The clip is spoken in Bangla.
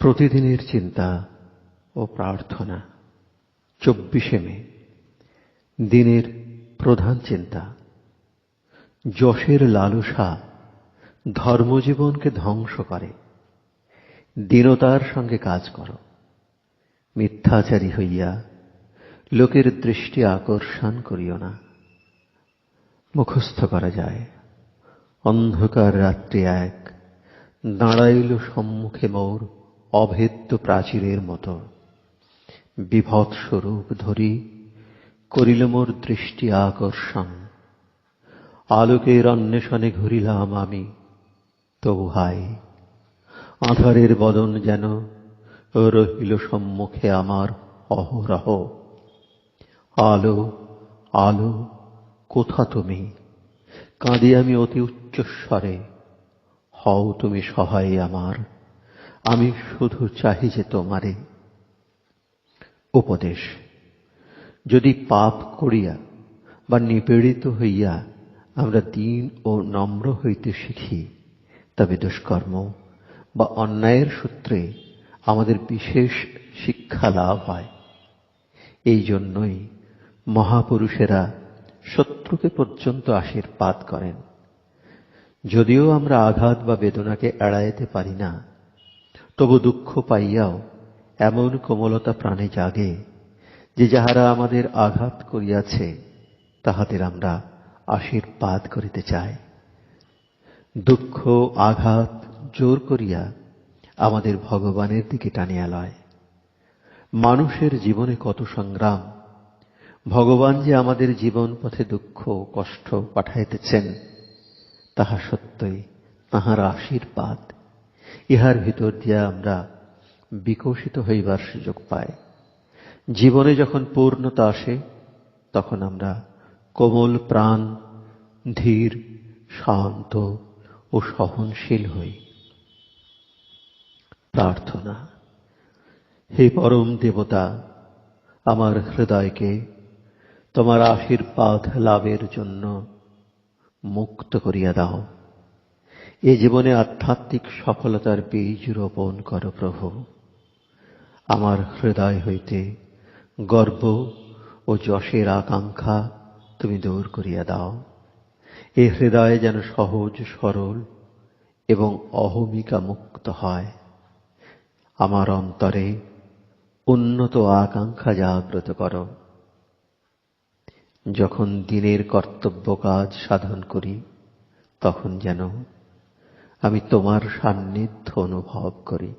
প্রতিদিনের চিন্তা ও প্রার্থনা। 24শে মে, দিনের প্রধান চিন্তা। যশের লালসা ধর্মজীবনকে ধ্বংস করে। দীনতার সঙ্গে কাজ করো। মিথ্যাচারী হইয়া লোকের দৃষ্টি আকর্ষণ করিও না। মুখস্থ করা যায়, অন্ধকার রাত্রি এক দাঁড়াইল সম্মুখে মোর অভেদ্য প্রাচীরের মতো। বিভৎস রূপ ধরি করিল মোর দৃষ্টি আকর্ষণ। আলোকের অন্বেষণে ঘুরিলাম আমি, তবু হায় আঁধারের বদন যেন রহিল সম্মুখে আমার অহরহ। আলো আলো কোথা তুমি? কাঁদি আমি অতি উচ্চস্বরে। হও তুমি সহায় আমার, আমি শুধু চাহি যে তোমারে। উপদেশ: যদি পাপ করিয়া বা নিপীড়িত হইয়া আমরা দীন ও নম্র হইতে শিখি, তবে দুষ্কর্ম বা অন্যায়ের সূত্রে আমাদের বিশেষ শিক্ষা লাভ হয়। এই জন্যই মহাপুরুষেরা শত্রুকে পর্যন্ত আশীর্বাদ করেন। যদিও আমরা আঘাত বা বেদনাকে এড়াইতে পারি না, তবু দুঃখ পাইয়াও এমন কোমলতা প্রাণে জাগে যে যাহারা আমাদের আঘাত করিয়াছে তাহাদের আমরা আশীর্বাদ করিতে চাই। দুঃখ আঘাত জোর করিয়া আমাদের ভগবানের দিকে টানিয়া লয়। মানুষের জীবনে কত সংগ্রাম! ভগবান যে আমাদের জীবন পথে দুঃখ কষ্ট পাঠাইতেছেন, তাহা সত্যই তাঁহার আশীর্বাদ। ইহার ভিতর দিয়া আমরা বিকশিত হইবার সুযোগ পাই। জীবনে যখন পূর্ণতা আসে, তখন আমরা কোমল প্রাণ, ধীর, শান্ত ও সহনশীল হই। প্রার্থনা: হে পরম দেবতা, আমার হৃদয়কে তোমার আশীর্বাদ লাভের জন্য মুক্ত করিয়া দাও। এ জীবনে আধ্যাত্মিক সফলতার বীজ রোপণ করো প্রভু। আমার হৃদয় হইতে গর্ব ও যশের আকাঙ্ক্ষা তুমি দূর করিয়া দাও। এ হৃদয় যেন সহজ সরল এবং অহমিকা মুক্ত হয়। আমার অন্তরে উন্নত আকাঙ্ক্ষা জাগ্রত করো। যখন দিনের কর্তব্য কাজ সাধন করি, তখন যেন আমি তোমার সান্নিধ্য অনুভব করি।